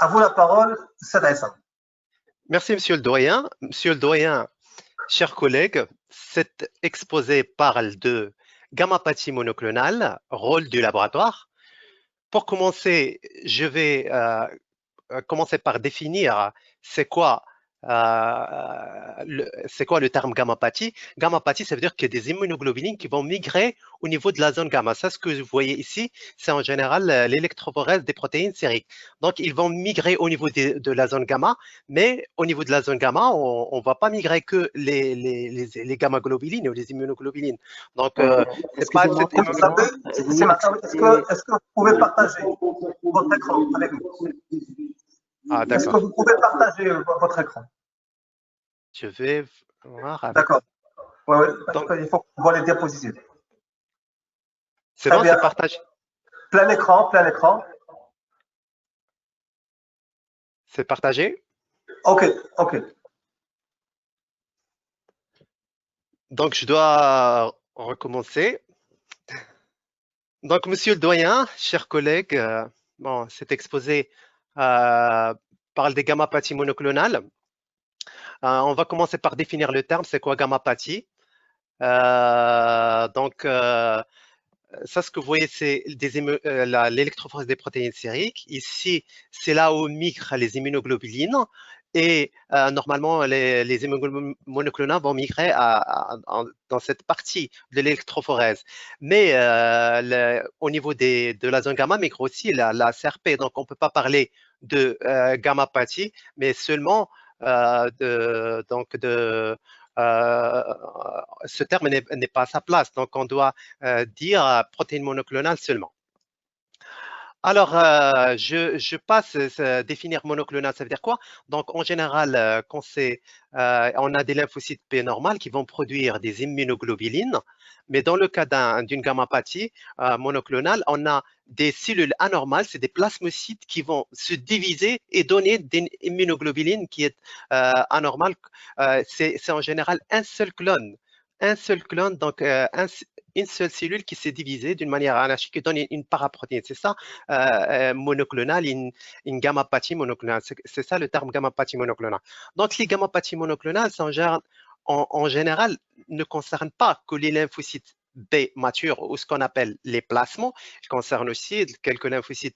À vous la parole, Saad Hassan. Merci, monsieur le doyen. Monsieur le doyen, chers collègues, cet exposé parle de gamma-pathie monoclonale, rôle du laboratoire. Pour commencer, je vais commencer par définir c'est quoi, c'est quoi le terme gamma-pathie. Gamma-pathie, ça veut dire qu'il y a des immunoglobulines qui vont migrer au niveau de la zone gamma. Ça, ce que vous voyez ici, c'est en général l'électrophorèse des protéines sériques. Donc, ils vont migrer au niveau de la zone gamma, mais au niveau de la zone gamma, on ne va pas migrer que les gamma-globulines ou les immunoglobulines. Donc, c'est pas Excusez-moi, cette immunoglobulines. est-ce que vous pouvez partager votre écran avec nous? Ah, Est-ce que d'accord. vous pouvez partager votre écran? Je vais voir avec. D'accord. Oui, oui, Donc, il faut voir les diapositives. c'est Très bon, c'est bien. partagé. Plein écran, plein écran. C'est partagé. OK, OK. Donc, je dois recommencer. Donc, monsieur le doyen, chers collègues, bon, cet exposé parle des gamma-pathies monoclonales. On va commencer par définir le terme. C'est quoi gamma-pathie? Donc, ça, ce que vous voyez, c'est l'électrophorèse des protéines sériques. Ici, c'est là où migrent les immunoglobulines. Et normalement, les immunoglobulines monoclonales vont migrer dans cette partie de l'électrophorèse. Mais au niveau de la zone gamma, migre aussi la CRP. Donc, on ne peut pas parler de gamma-pathie, mais seulement donc euh, ce terme n'est pas à sa place. Donc, on doit dire protéines monoclonales seulement. Alors, je passe définir monoclonal, ça veut dire quoi? Donc, en général, quand on a des lymphocytes P normales qui vont produire des immunoglobulines, mais dans le cas d'une gammapathie monoclonale, on a des cellules anormales, c'est des plasmocytes qui vont se diviser et donner des immunoglobulines qui est anormale. C'est en général un seul clone. Un seul clone, donc une seule cellule qui s'est divisée d'une manière anarchique et donne une paraprotéine. C'est ça monoclonale, une gammapathie monoclonale. C'est ça le terme gammapathie monoclonale. Donc, les gammapathies monoclonales, en général, ne concernent pas que les lymphocytes B matures ou ce qu'on appelle les plasmons. Ils concernent aussi quelques lymphocytes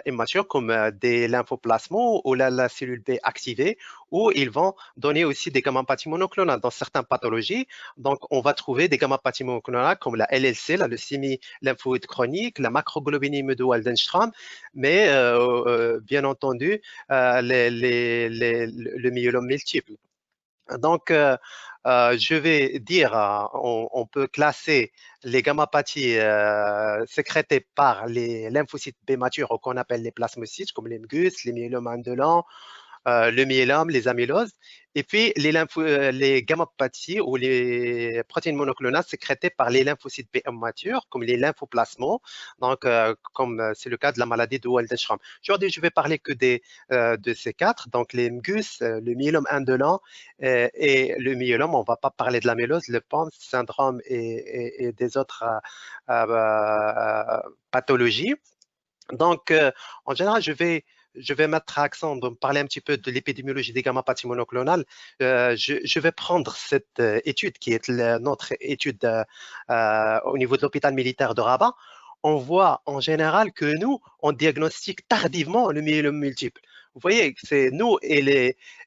immatures comme des lymphoplasmons ou la cellule B activée, où ils vont donner aussi des gammapathies monoclonales dans certaines pathologies. Donc, on va trouver des gammapathies monoclonales comme la LLC, la leucémie lymphoïde chronique, la macroglobulinémie de Waldenström, mais bien entendu, le myélome multiple. Donc, je vais dire, on peut classer les gammapathies sécrétées par les lymphocytes B matures qu'on appelle les plasmocytes, comme les MGUS, les myélomes indolents, le myélome, les amyloses, et puis les gammopathies ou les protéines monoclonales sécrétées par les lymphocytes B matures, comme les lymphoplasmos, donc comme c'est le cas de la maladie de Waldenström. Aujourd'hui, je vais parler que de ces quatre, donc les MGUS, le myélome indolent et le myélome. On ne va pas parler de l'amylose, le POMS syndrome et des autres pathologies. Donc, en général, je vais mettre accent, de parler un petit peu de l'épidémiologie des gammapathies monoclonales. Je vais prendre cette étude qui est notre étude au niveau de l'hôpital militaire de Rabat. On voit en général que nous, on diagnostique tardivement le myélome multiple. Vous voyez, c'est nous et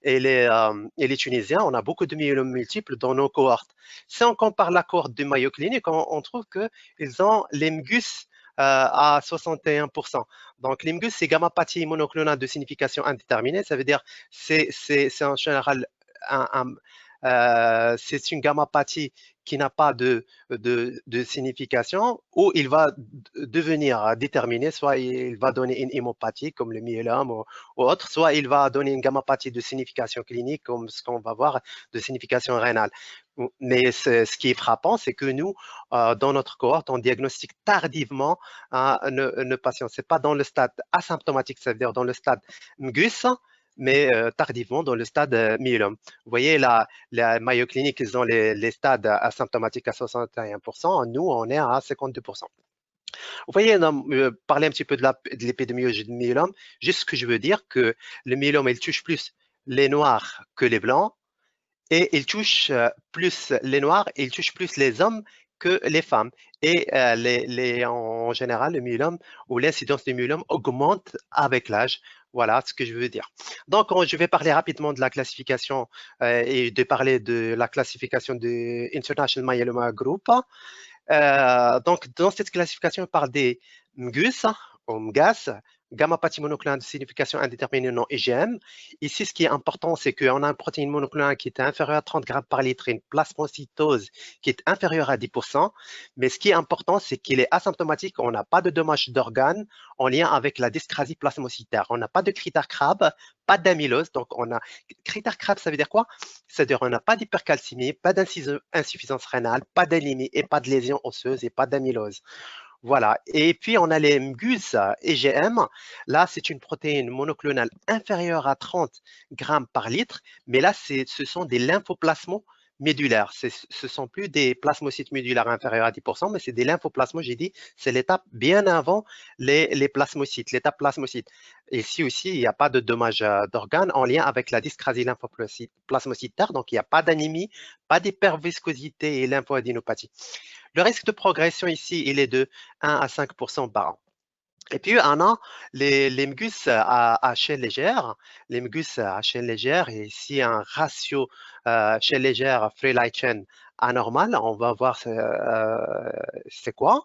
les Tunisiens, on a beaucoup de myélome multiples dans nos cohortes. Si on compare la cohorte du Mayo Clinic, on trouve qu'ils ont les MGUS à 61%. Donc, l'IMGUS, c'est gamma-pathie monoclonale de signification indéterminée. Ça veut dire c'est en général c'est une gamma-pathie qui n'a pas de signification, ou il va devenir déterminé, soit il va donner une hémopathie comme le myélome ou autre, soit il va donner une gamma-pathie de signification clinique comme ce qu'on va voir de signification rénale. Mais ce qui est frappant, c'est que nous, dans notre cohorte, on diagnostique tardivement un patient. Ce n'est pas dans le stade asymptomatique, ça veut dire dans le stade MGUS, mais tardivement dans le stade myélome. Vous voyez, la Mayo Clinic, ils ont les stades asymptomatiques à 61%. Nous, on est à 52%. Vous voyez, parler un petit peu de l'épidémiologie du myélome, juste ce que je veux dire, que le myélome, il touche plus les noirs que les blancs, et il touche plus les noirs, et il touche plus les hommes que les femmes. Et en général, le myélome ou l'incidence du myélome augmente avec l'âge. Voilà ce que je veux dire. Donc, je vais parler rapidement de la classification et de parler de la classification du International Myeloma Group. Donc, dans cette classification, on parle des MGUS, ou MGAS, gamma-pathie monoclonale de signification indéterminée non IgM. Ici, ce qui est important, c'est qu'on a une protéine monoclonale qui est inférieure à 30 grammes par litre et une plasmocytose qui est inférieure à 10%. Mais ce qui est important, c'est qu'il est asymptomatique. On n'a pas de dommage d'organes en lien avec la dyscrasie plasmocytaire. On n'a pas de critère Crabbe, pas d'amylose. Donc, on a critère Crabbe, ça veut dire quoi? C'est-à-dire qu'on n'a pas d'hypercalcémie, pas d'insuffisance rénale, pas d'anémie et pas de lésions osseuses et pas d'amylose. Voilà. Et puis, on a les MGUS EGM. Là, c'est une protéine monoclonale inférieure à 30 grammes par litre, mais là, ce sont des lymphoplasmos médulaires. Ce ne sont plus des plasmocytes médulaires inférieurs à 10%, mais c'est des lymphoplasmos, j'ai dit, c'est l'étape bien avant les plasmocytes, l'étape plasmocyte. Et ici aussi, il n'y a pas de dommage d'organes en lien avec la dyscrasie lymphoplasmocytaire, donc il n'y a pas d'anémie, pas d'hyperviscosité et lymphoadénopathie. Le risque de progression ici, il est de 1 à 5% par an. Et puis, on a les MGUS à chaîne légère. Les MGUS à chaîne légère, et ici un ratio chaîne légère free light chain anormal. On va voir c'est quoi.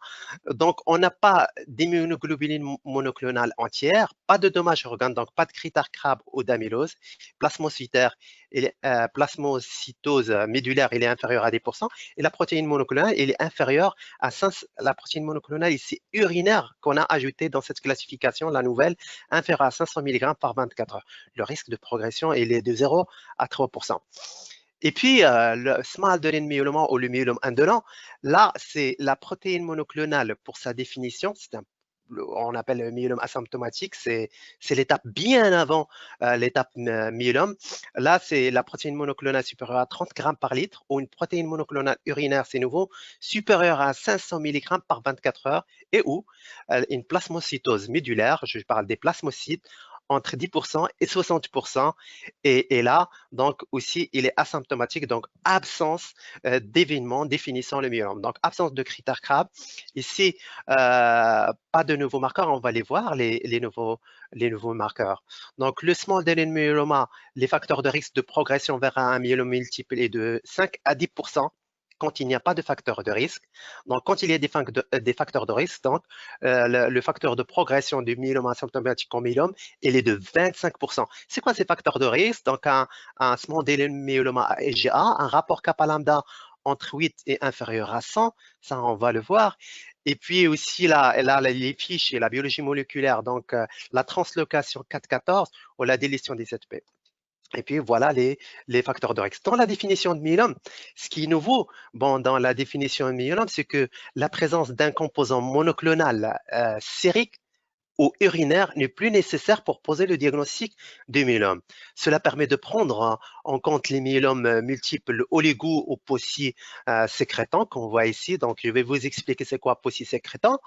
Donc, on n'a pas d'immunoglobuline monoclonale entière, pas de dommages organes, donc pas de critère Crabbe ou d'amylose. Plasmocytaire, plasmocytose médulaire, il est inférieur à 10%. Et la protéine monoclonale, il est inférieur à 5, la protéine monoclonale ici urinaire qu'on a ajoutée dans cette classification, la nouvelle, inférieure à 500 mg par 24 heures. Le risque de progression, il est de 0 à 3%. Et puis, le small adolescent myéloma ou le myélome indolent, là, c'est la protéine monoclonale pour sa définition. On appelle le myélome asymptomatique, c'est l'étape bien avant l'étape myélome. Là, c'est la protéine monoclonale supérieure à 30 grammes par litre ou une protéine monoclonale urinaire, c'est nouveau, supérieure à 500 mg par 24 heures et ou une plasmocytose médulaire, je parle des plasmocytes, entre 10% et 60%. Et là, donc aussi, il est asymptomatique, donc absence d'événements définissant le myélome. Donc, absence de critères Crabbe. Ici, pas de nouveaux marqueurs, on va les voir, les nouveaux marqueurs. Donc, le small adolescent myéloma, les facteurs de risque de progression vers un myélome multiple est de 5 à 10% quand il n'y a pas de facteur de risque. Donc, quand il y a des facteurs de risque, donc, le facteur de progression du myélome asymptomatique en myélome, il est de 25%. C'est quoi ces facteurs de risque? Donc, un small adolescent myéloma IgA, un rapport kappa lambda entre 8 et inférieur à 100, ça on va le voir. Et puis aussi là les fiches et la biologie moléculaire, donc la translocation 414 ou la délétion des 7P. Et puis voilà les facteurs de risque. Dans la définition de myélome, ce qui est nouveau dans la définition de myélome, c'est que la présence d'un composant monoclonal sérique ou urinaire n'est plus nécessaire pour poser le diagnostic du myélome. Cela permet de prendre en compte les myélomes multiples oligo ou polysécrétants qu'on voit ici. Donc, je vais vous expliquer c'est quoi polysécrétant.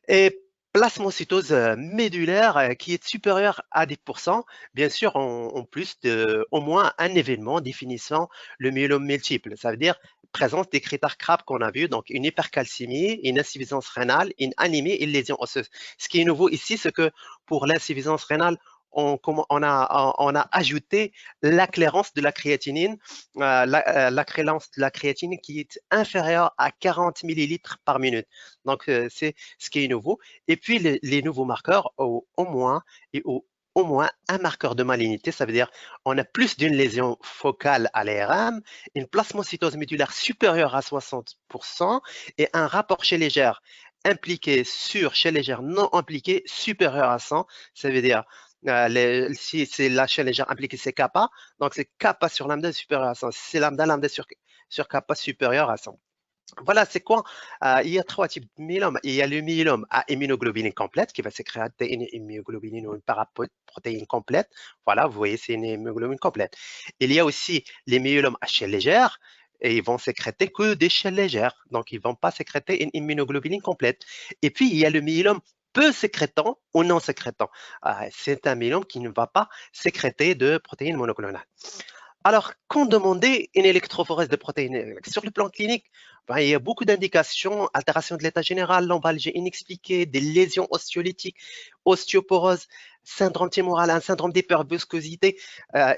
Et plasmocytose médulaire qui est supérieure à 10%, bien sûr, en plus de au moins un événement définissant le myélome multiple. Ça veut dire présence des critères Crabbe qu'on a vu, donc une hypercalcémie, une insuffisance rénale, une anémie et une lésion osseuse. Ce qui est nouveau ici, c'est que pour l'insuffisance rénale, on a ajouté la clairance de la créatinine, la clairance de la créatinine qui est inférieure à 40 millilitres par minute. Donc, c'est ce qui est nouveau. Et puis, les nouveaux marqueurs, au moins un marqueur de malignité, ça veut dire on a plus d'une lésion focale à l'ARM, une plasmocytose médulaire supérieure à 60% et un rapport chez légère impliqué sur chez légère non impliqué supérieur à 100. Ça veut dire si c'est la chaîne légère impliquée, c'est kappa. Donc, c'est kappa sur lambda supérieur à 100. Si c'est lambda sur kappa supérieur à 100. Voilà, c'est quoi? Il y a trois types de myélome. Il y a le myélome à immunoglobuline complète qui va sécréter une immunoglobuline ou une paraprotéine complète. Voilà, vous voyez, c'est une immunoglobine complète. Il y a aussi les myélomes à chaîne légère et ils vont sécréter que des chaînes légères. Donc, ils ne vont pas sécréter une immunoglobuline complète. Et puis, il y a le myélome peu sécrétant ou non sécrétant. C'est un myélome qui ne va pas sécréter de protéines monoclonales. Alors, quand demander une électrophorèse de protéines sur le plan clinique, il y a beaucoup d'indications, altération de l'état général, lombalgie inexpliquée, des lésions ostéolytiques, ostéoporose, syndrome tumoral, un syndrome d'hyperviscosité,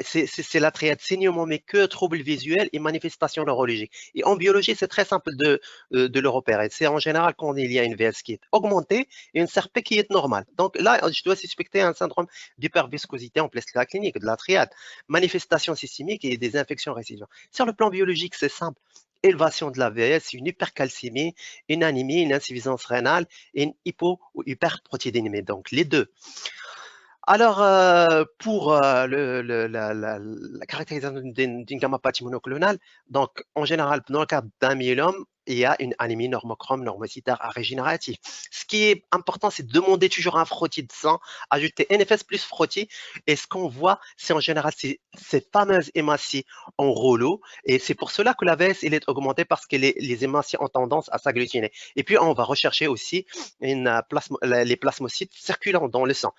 c'est la triade saignement, mais que troubles visuels et manifestations neurologiques. Et en biologie, c'est très simple de le repérer. C'est en général quand il y a une VS qui est augmentée et une CRP qui est normale. Donc là, je dois suspecter un syndrome d'hyperviscosité en place de la clinique, de la triade, manifestations systémiques et des infections résiduelles. Sur le plan biologique, c'est simple. Élévation de la VS, une hypercalcémie, une anémie, une insuffisance rénale et une hypo ou hyperprotéinémie. Donc les deux. Alors, pour la caractérisation d'une gammapathie monoclonale, donc en général, dans le cadre d'un myélome, il y a une anémie normochrome normocytaire régénérative. Ce qui est important, c'est de demander toujours un frottis de sang, ajouter NFS plus frottis, et ce qu'on voit, c'est en général ces fameuses hématies en rouleau, et c'est pour cela que la VS elle est augmentée parce que les hématies ont tendance à s'agglutiner. Et puis, on va rechercher aussi les plasmocytes circulant dans le sang.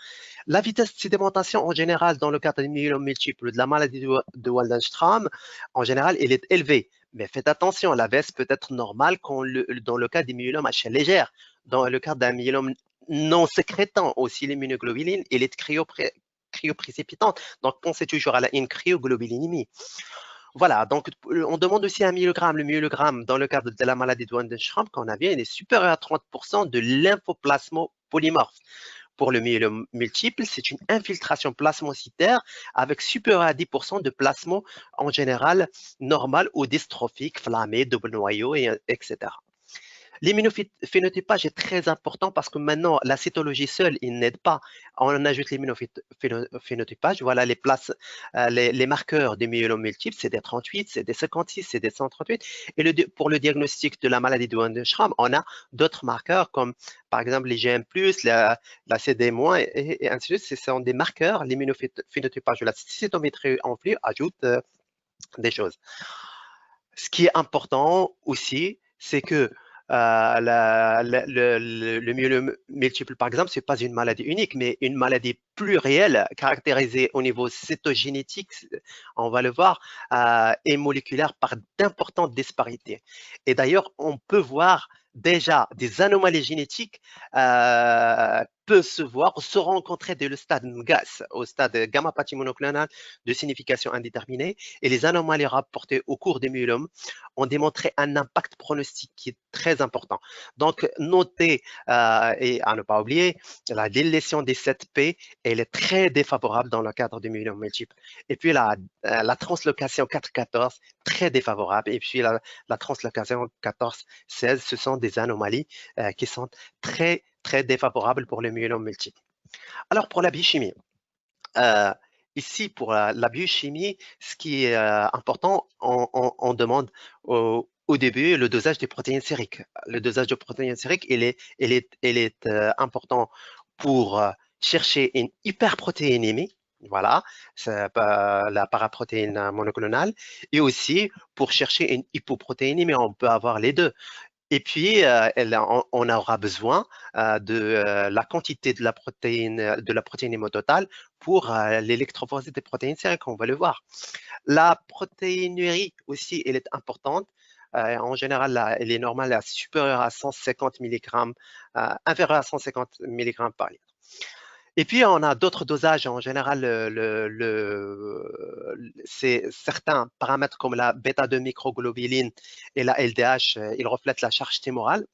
La vitesse de sédimentation en général dans le cadre des myélomes multiples de la maladie de Waldenström, en général, elle est élevée. Mais faites attention, la VS peut être normale dans le cas des myélomes à chaîne légère. Dans le cas d'un myélome non sécrétant aussi l'immunoglobuline, elle est cryoprécipitante. Donc, pensez toujours à une cryoglobulinémie. Voilà, donc on demande aussi un myogramme. Le myogramme, dans le cadre de la maladie de Waldenström, qu'on a bien, il est supérieur à 30% de lymphoplasmopolymorphe. Pour le myélome multiple, c'est une infiltration plasmocytaire avec supérieur à 10% de plasmo en général normal ou dystrophique, flammé, double noyau, etc. L'immunophénotypage est très important parce que maintenant, la cytologie seule, il n'aide pas. On ajoute l'immunophénotypage. Voilà les marqueurs des myélomes multiples, c'est des 38, c'est des 56, c'est des 138. Et pour le diagnostic de la maladie de Waldenström, on a d'autres marqueurs comme par exemple les GM+, la CD-, et ainsi de suite. Ce sont des marqueurs. L'immunophénotypage de la cytométrie en flux ajoute des choses. Ce qui est important aussi, c'est que le myélome multiple, par exemple, ce n'est pas une maladie unique, mais une maladie plurielle caractérisée au niveau cytogénétique, on va le voir, et moléculaire par d'importantes disparités. Et d'ailleurs, on peut voir déjà des anomalies génétiques peuvent se rencontrer dès le stade GAS, au stade gammapathie monoclonale de signification indéterminée, et les anomalies rapportées au cours des myélomes ont démontré un impact pronostique qui est très important. Donc, notez et à ne pas oublier, la délétion des 7P, elle est très défavorable dans le cadre du myélome multiple. Et puis, la translocation 4-14, très défavorable. Et puis, la translocation 14-16, ce sont des anomalies qui sont très, très défavorables pour le myélome multiple. Alors, pour la biochimie, ici, pour la biochimie, ce qui est important, on demande au début le dosage des protéines sériques. Le dosage de protéines sériques, il est important pour chercher une hyperprotéinémie, voilà, la paraprotéine monoclonale, et aussi pour chercher une hypoprotéinémie, on peut avoir les deux. Et puis, on aura besoin de la quantité de la protéine totale pour l'électrophorèse des protéines sériques, on va le voir. La protéinurie aussi, elle est importante. En général, elle est normale à supérieure à 150 mg, inférieure à 150 mg par litre. Et puis, on a d'autres dosages. En général, c'est certains paramètres comme la bêta-2 microglobuline et la LDH, ils reflètent la charge tumorale.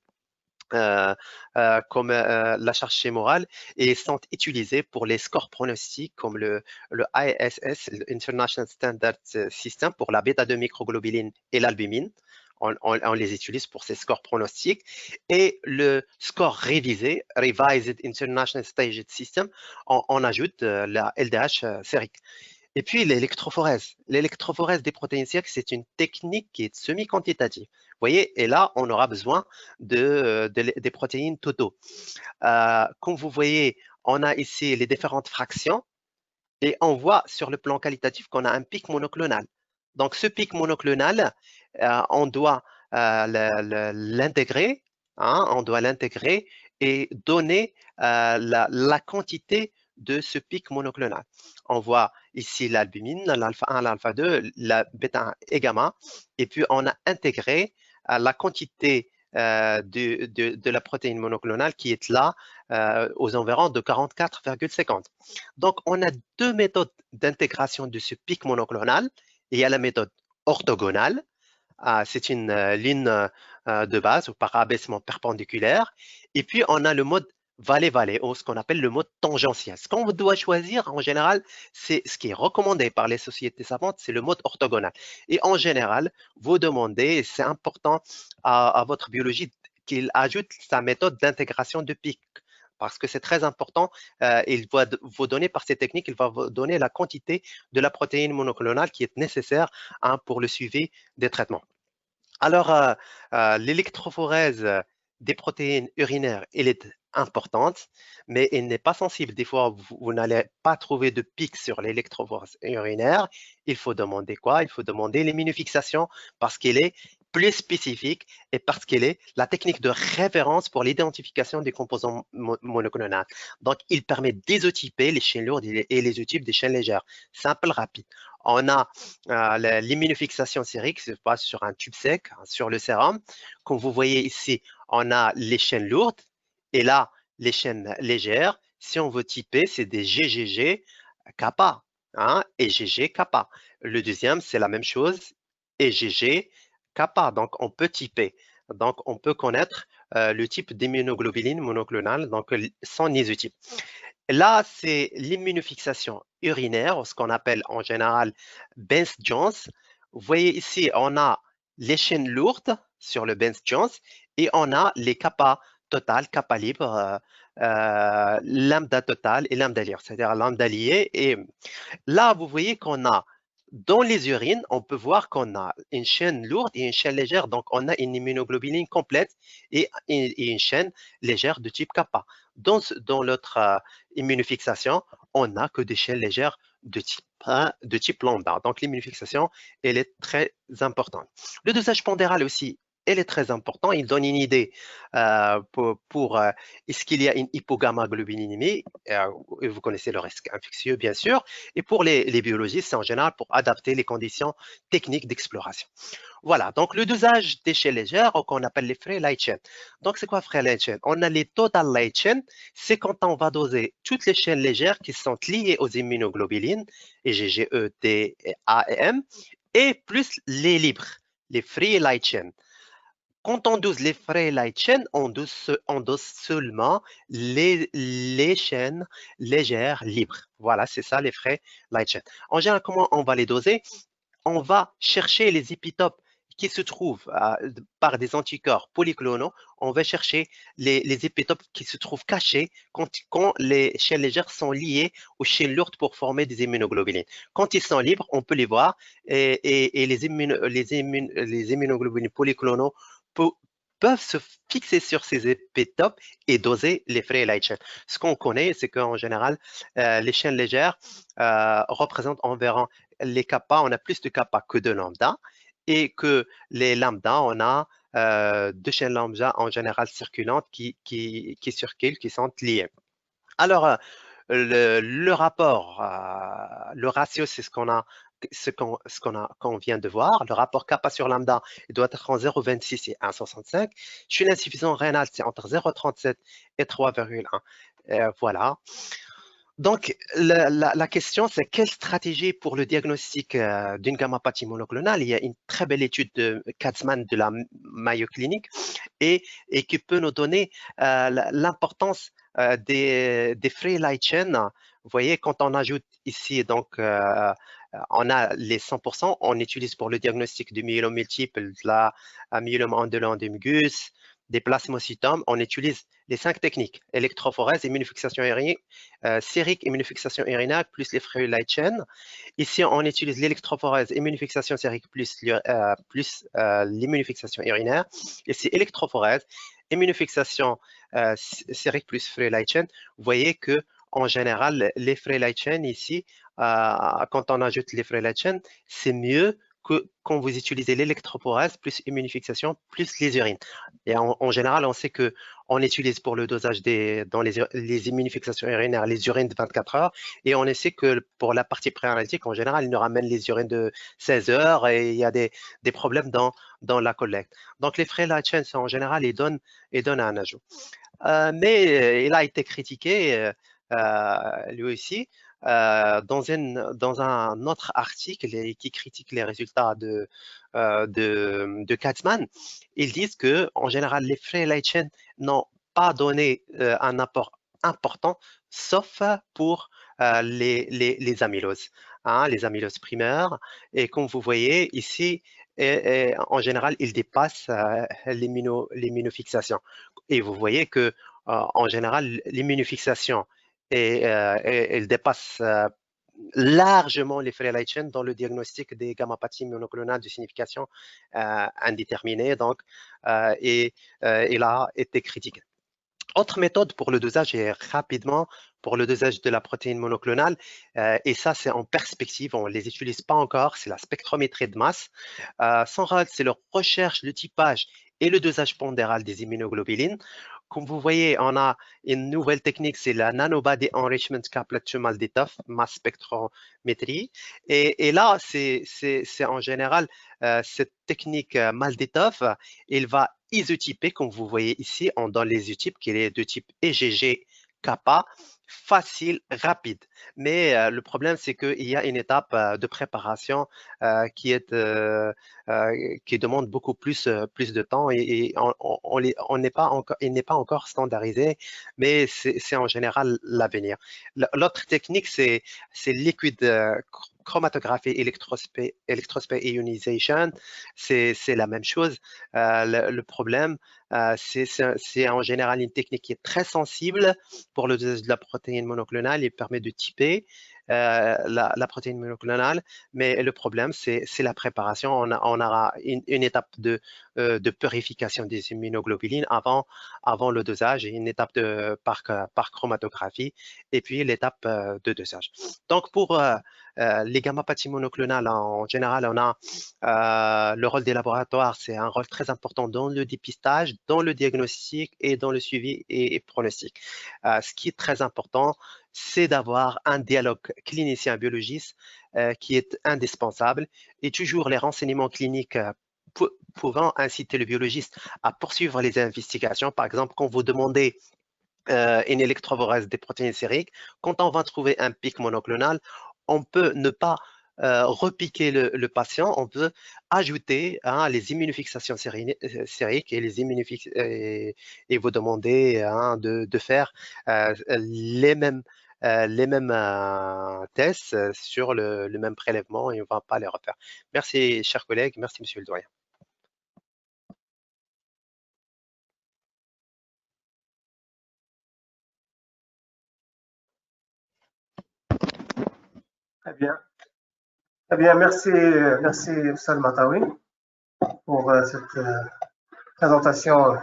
Comme la charge tumorale et sont utilisés pour les scores pronostiques comme le ISS, International Standard System, pour la bêta-2 microglobuline et l'albumine. On les utilise pour ces scores pronostiques. Et le score révisé, Revised International Staged System, on ajoute la LDH sérique. Et puis l'électrophorèse. L'électrophorèse des protéines sériques, c'est une technique qui est semi-quantitative. Vous voyez, et là, on aura besoin des protéines totaux. Comme vous voyez, on a ici les différentes fractions et on voit sur le plan qualitatif qu'on a un pic monoclonal. Donc, ce pic monoclonal, on doit l'intégrer, hein, on doit l'intégrer et donner la quantité de ce pic monoclonal. On voit ici l'albumine, l'alpha 1, l'alpha 2, la bêta 1 et gamma, et puis on a intégré la quantité de la protéine monoclonale qui est là aux environs de 44,50. Donc, on a deux méthodes d'intégration de ce pic monoclonal. Il y a la méthode orthogonale, c'est une ligne de base ou par abaissement perpendiculaire. Et puis, on a le mode vallée-vallée, ou ce qu'on appelle le mode tangentiel. Ce qu'on doit choisir, en général, c'est ce qui est recommandé par les sociétés savantes, c'est le mode orthogonal. Et en général, vous demandez, c'est important à votre biologie qu'il ajoute sa méthode d'intégration de pic. Parce que c'est très important, il va vous donner par ces techniques, il va vous donner la quantité de la protéine monoclonale qui est nécessaire pour le suivi des traitements. Alors, l'électrophorèse des protéines urinaires, elle est importante, mais elle n'est pas sensible. Des fois, vous n'allez pas trouver de pic sur l'électrophorèse urinaire. Il faut demander quoi? Il faut demander l'immunofixation parce qu'elle est plus spécifique et parce qu'elle est la technique de référence pour l'identification des composants monoclonales. Donc, il permet d'isotyper les chaînes lourdes et les isotypes des chaînes légères. Simple, rapide. On a l'immunofixation sérique, se passe sur un tube sec, sur le sérum. Comme vous voyez ici, on a les chaînes lourdes et là, les chaînes légères. Si on veut typer, c'est des GGG kappa et GG kappa. Le deuxième, c'est la même chose et GG kappa. Donc, on peut typer. Donc, on peut connaître le type d'immunoglobuline monoclonale, donc son isotype. Là, c'est l'immunofixation urinaire, ce qu'on appelle en général Bence-Jones. Vous voyez ici, on a les chaînes lourdes sur le Bence-Jones et on a les kappa total, kappa libre, lambda total et lambda libre, c'est-à-dire lambda lié. Et là, vous voyez qu'on a dans les urines, on peut voir qu'on a une chaîne lourde et une chaîne légère. Donc, on a une immunoglobuline complète et une chaîne légère de type kappa. Dans l'autre immunofixation, on n'a que des chaînes légères de type lambda. Donc, l'immunofixation, elle est très importante. Le dosage pondéral aussi, elle est très important. Il donne une idée pour est-ce qu'il y a une hypogammaglobulinémie. Vous connaissez le risque infectieux, bien sûr. Et pour les biologistes, c'est en général pour adapter les conditions techniques d'exploration. Voilà, donc le dosage des chaînes légères, qu'on appelle les free light chain. Donc, c'est quoi free light chain? On a les total light chain, c'est quand on va doser toutes les chaînes légères qui sont liées aux immunoglobulines, IgG, E, D, A et M, et plus les libres, les free light chain. Quand on dose les free light chain, on dose seulement les chaînes légères libres. Voilà, c'est ça les free light chain. En général, comment on va les doser? On va chercher les épitopes qui se trouvent par des anticorps polyclonaux. On va chercher les épitopes qui se trouvent cachés quand les chaînes légères sont liées aux chaînes lourdes pour former des immunoglobulines. Quand ils sont libres, on peut les voir et les immunoglobulines polyclonaux peuvent se fixer sur ces épitopes et doser les free light chain. Ce qu'on connaît, c'est qu'en général, les chaînes légères représentent environ les kappa, on a plus de kappa que de lambda, et que les lambda, on a deux chaînes lambda en général circulantes qui circulent, qui sont liées. Alors, le rapport, le ratio, c'est qu'on vient de voir. Le rapport kappa sur lambda, il doit être en 0,26 et 1,65. Chez l'insuffisance rénale, c'est entre 0,37 et 3,1. Voilà. Donc, la question, c'est quelle stratégie pour le diagnostic d'une gammapathie monoclonale? Il y a une très belle étude de Katzmann de la Mayo Clinic et qui peut nous donner l'importance des free light chain. Vous voyez, quand on ajoute ici, donc, on a les 100%, on utilise pour le diagnostic du myélome multiple, de la myélome indolent de Mugus, des plasmocytomes, on utilise les 5 techniques, électrophorèse, immunofixation urinaire, sérique, immunofixation urinaire, plus les free light chain. Ici, on utilise l'électrophorèse, immunofixation sérique, plus l'immunofixation urinaire. Ici, électrophorèse, immunofixation sérique, plus free light chain. Vous voyez que en général, les free light chain ici, quand on ajoute les free light chain, c'est mieux que quand vous utilisez l'électrophorèse plus immunofixation plus les urines. Et en général, on sait que on utilise pour le dosage dans les immunofixations urinaires les urines de 24 heures et on sait que pour la partie préanalytique, en général, il nous ramène les urines de 16 heures et il y a des problèmes dans la collecte. Donc, les frais light chain, en général, ils donnent un ajout. Mais il a été critiqué, lui aussi, dans un autre article qui critique les résultats de Katzmann. Ils disent que, en général, les frais light chain n'ont pas donné un apport important, sauf pour les amyloses, hein, les amyloses primaires. Et comme vous voyez ici, en général, ils dépassent l'immunofixation. Et vous voyez que, en général, l'immunofixation elle dépasse largement les frais light chain dans le diagnostic des gammopathies monoclonales de signification indéterminée. Donc, il a été critiqué. Autre méthode pour le dosage et rapidement pour le dosage de la protéine monoclonale, et ça c'est en perspective, on ne les utilise pas encore, c'est la spectrométrie de masse. Son rôle, c'est la recherche, le typage et le dosage pondéral des immunoglobulines. Comme vous voyez, on a une nouvelle technique, c'est la Nanobody Enrichment Caplet Maldiethoff mass spectrométrie. Et là, c'est en général cette technique Maldiethoff, il va isotyper, comme vous voyez ici, dans les isotypes, qui est de type EGG, kappa, facile, rapide. Mais le problème, c'est qu'il y a une étape de préparation qui demande beaucoup plus de temps et il n'est pas encore standardisé, mais c'est en général l'avenir. L'autre technique, c'est liquid chromatographie électrospray ionisation, c'est la même chose. Le problème, c'est en général une technique qui est très sensible pour le dosage de la protéine monoclonale. Il permet de typer la protéine monoclonale, mais le problème, c'est la préparation. On aura une étape de purification des immunoglobulines avant le dosage et une étape par chromatographie et puis l'étape de dosage. Donc, pour les gammopathies monoclonales, en général, on a le rôle des laboratoires, c'est un rôle très important dans le dépistage, dans le diagnostic et dans le suivi et pronostic. Ce qui est très important, c'est d'avoir un dialogue clinicien-biologiste qui est indispensable et toujours les renseignements cliniques pouvant inciter le biologiste à poursuivre les investigations. Par exemple, quand vous demandez une électrophorèse des protéines sériques, quand on va trouver un pic monoclonal, on peut ne pas repiquer le patient, on peut ajouter les immunofixations sériques et et vous demander de faire les mêmes tests sur le même prélèvement et on ne va pas les refaire. Merci, chers collègues. Merci, monsieur le doyen. Très bien. Très bien, merci Sal Matawi pour cette présentation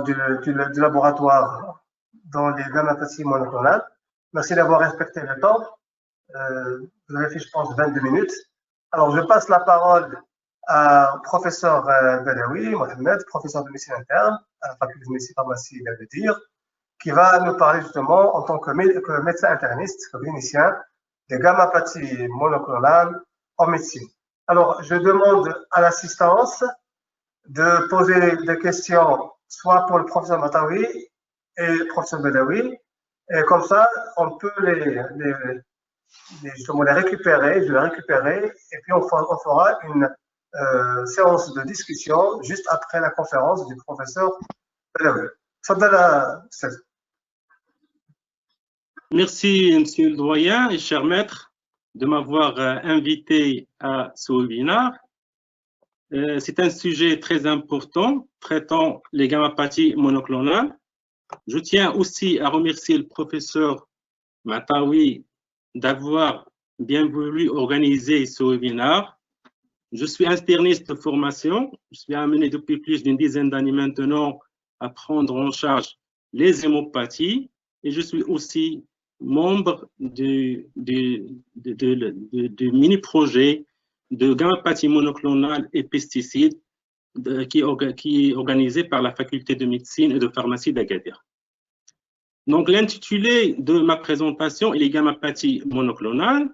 du laboratoire dans les gammopathies monoclonales. Merci d'avoir respecté le temps. Vous avez fait, je pense, 22 minutes. Alors, je passe la parole au professeur Badawi Mohamed, professeur de médecine interne à la faculté de médecine pharmacie d'Agadir, qui va nous parler justement en tant que médecin interniste, clinicien, des gammopathies monoclonales en médecine. Alors, je demande à l'assistance de poser des questions soit pour le professeur Matawi et le professeur Badawi, et comme ça, on peut justement les récupérer, et puis on fera une séance de discussion juste après la conférence du professeur Badawi. Merci, monsieur le doyen et cher maître, de m'avoir invité à ce webinaire. C'est un sujet très important, traitant les gammopathies monoclonales. Je tiens aussi à remercier le professeur Matawi d'avoir bien voulu organiser ce webinaire. Je suis interniste de formation. Je suis amené depuis plus d'une dizaine d'années maintenant à prendre en charge les hémopathies et je suis aussi membre du mini-projet de gammapathie monoclonale et pesticides qui est organisé par la faculté de médecine et de pharmacie d'Agadir. Donc, l'intitulé de ma présentation est les gammapathies monoclonales.